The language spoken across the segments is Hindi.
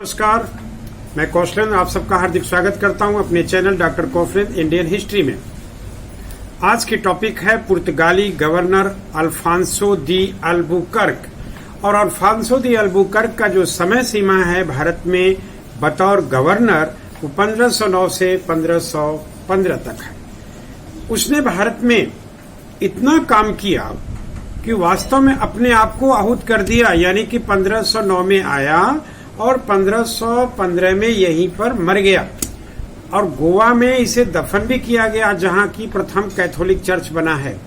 नमस्कार, मैं कौशलन आप सबका हार्दिक स्वागत करता हूं अपने चैनल डॉक्टर कौशलन इंडियन हिस्ट्री में। आज की टॉपिक है पुर्तगाली गवर्नर अल्फांसो दी अल्बुकर्क। और अल्फांसो दी अल्बुकर्क का जो समय सीमा है भारत में बतौर गवर्नर वो 1509 से 1515 तक है। उसने भारत में इतना काम किया कि वास्तव में अपने आप को आहूत कर दिया, यानी कि 1509 में आया और 1515 में यहीं पर मर गया। और गोवा में इसे दफन भी किया गया, जहां की प्रथम कैथोलिक चर्च बना है।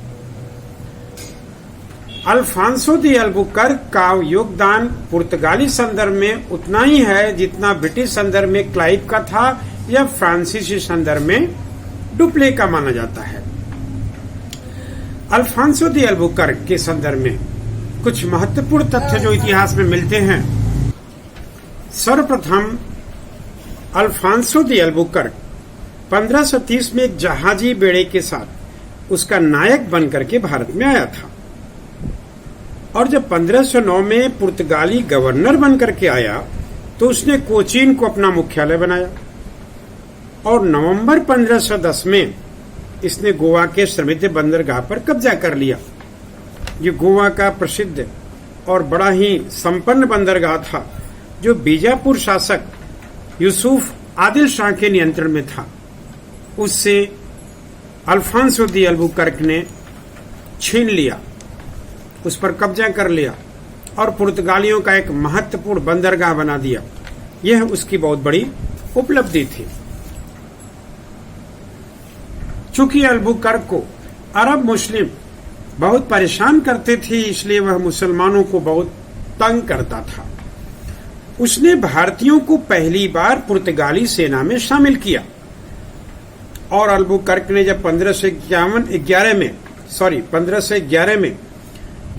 अल्फांसो दी अल्बुकर्क का योगदान पुर्तगाली संदर्भ में उतना ही है जितना ब्रिटिश संदर्भ में क्लाइव का था या फ्रांसीसी संदर्भ में डुप्ले का माना जाता है। अल्फांसो दी अल्बुकर्क के संदर्भ में कुछ महत्वपूर्ण तथ्य जो इतिहास में मिलते हैं। सर्वप्रथम अल्फांसो दी अल्बुकर्क 1530 में एक जहाजी बेड़े के साथ उसका नायक बनकर के भारत में आया था, और जब 1509 में पुर्तगाली गवर्नर बनकर के आया तो उसने कोचीन को अपना मुख्यालय बनाया, और नवंबर 1510 में इसने गोवा के समृद्ध बंदरगाह पर कब्जा कर लिया। ये गोवा का प्रसिद्ध और बड़ा ही संपन्न बंदरगाह था, जो बीजापुर शासक यूसुफ आदिल शाह के नियंत्रण में था। उससे अल्फांसो दी अल्बुकर्क ने छीन लिया, उस पर कब्जा कर लिया और पुर्तगालियों का एक महत्वपूर्ण बंदरगाह बना दिया। यह उसकी बहुत बड़ी उपलब्धि थी। चूंकि अल्बुकर्क को अरब मुस्लिम बहुत परेशान करते थे, इसलिए वह मुसलमानों को बहुत तंग करता था। उसने भारतीयों को पहली बार पुर्तगाली सेना में शामिल किया, और अल्बुकर्क ने जब 1511 में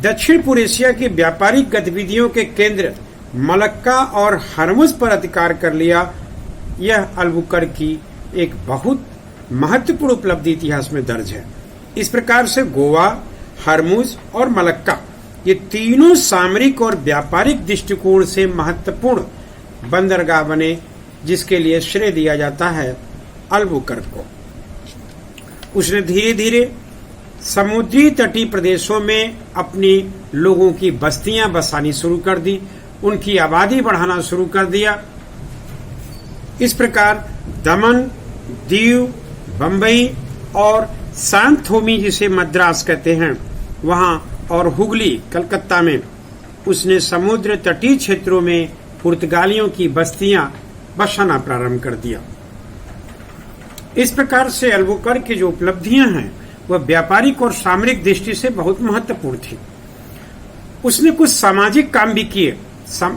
दक्षिण पूर्व एशिया की व्यापारिक गतिविधियों के केंद्र मलक्का और हरमुज पर अधिकार कर लिया। यह अल्बुकर्क की एक बहुत महत्वपूर्ण उपलब्धि इतिहास में दर्ज है। इस प्रकार से गोवा, हरमुज और मलक्का ये तीनों सामरिक और व्यापारिक दृष्टिकोण से महत्वपूर्ण बंदरगाह बने, जिसके लिए श्रेय दिया जाता है अल्बुकर्क को। उसने धीरे धीरे समुद्री तटीय प्रदेशों में अपनी लोगों की बस्तियां बसानी शुरू कर दी, उनकी आबादी बढ़ाना शुरू कर दिया। इस प्रकार दमन, दीव, बंबई और सांथोमी, जिसे मद्रास कहते हैं, वहां और हुगली, कलकत्ता में उसने समुद्र तटीय क्षेत्रों में पुर्तगालियों की बस्तियां बसाना प्रारंभ कर दिया। इस प्रकार से अल्बुकर्क की जो उपलब्धियां हैं वह व्यापारिक और सामरिक दृष्टि से बहुत महत्वपूर्ण थी। उसने कुछ सामाजिक काम भी किए।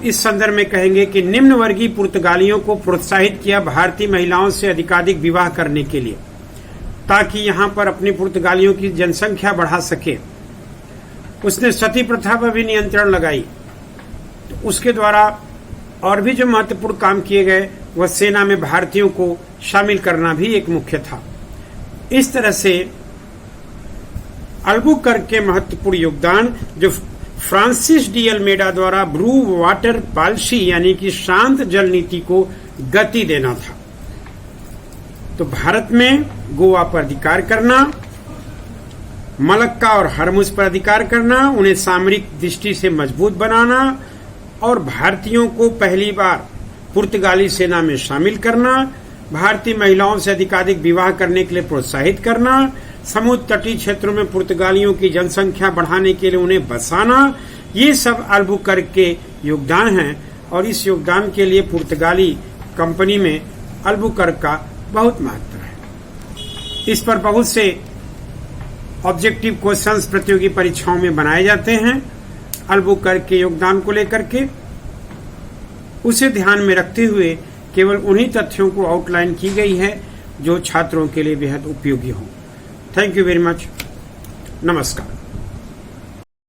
इस संदर्भ में कहेंगे कि निम्न वर्गीय पुर्तगालियों को प्रोत्साहित किया भारतीय महिलाओं से अधिकाधिक विवाह करने के लिए, ताकि यहाँ पर अपनी पुर्तगालियों की जनसंख्या बढ़ा सके। उसने सती प्रथा पर भी नियंत्रण लगाई। तो उसके द्वारा और भी जो महत्वपूर्ण काम किए गए वह सेना में भारतीयों को शामिल करना भी एक मुख्य था। इस तरह से अल्बुकर्क के महत्वपूर्ण योगदान, जो फ्रांसिस डी अल्मेडा द्वारा ब्लू वाटर पॉलिसी यानी कि शांत जल नीति को गति देना था। तो भारत में गोवा पर अधिकार करना, मलक्का और हरमुज पर अधिकार करना, उन्हें सामरिक दृष्टि से मजबूत बनाना और भारतीयों को पहली बार पुर्तगाली सेना में शामिल करना, भारतीय महिलाओं से अधिकाधिक विवाह करने के लिए प्रोत्साहित करना, समुद्र तटीय क्षेत्रों में पुर्तगालियों की जनसंख्या बढ़ाने के लिए उन्हें बसाना, ये सब अल्बुकर्क के योगदान हैं। और इस योगदान के लिए पुर्तगाली कंपनी में अल्बुकर्क का बहुत महत्व है। इस पर बहुत से ऑब्जेक्टिव क्वेश्चंस प्रतियोगी परीक्षाओं में बनाए जाते हैं। अल्बुकर्क के योगदान को लेकर के उसे ध्यान में रखते हुए केवल उन्हीं तथ्यों को आउटलाइन की गई है जो छात्रों के लिए बेहद उपयोगी हो। Thank you very much. नमस्कार।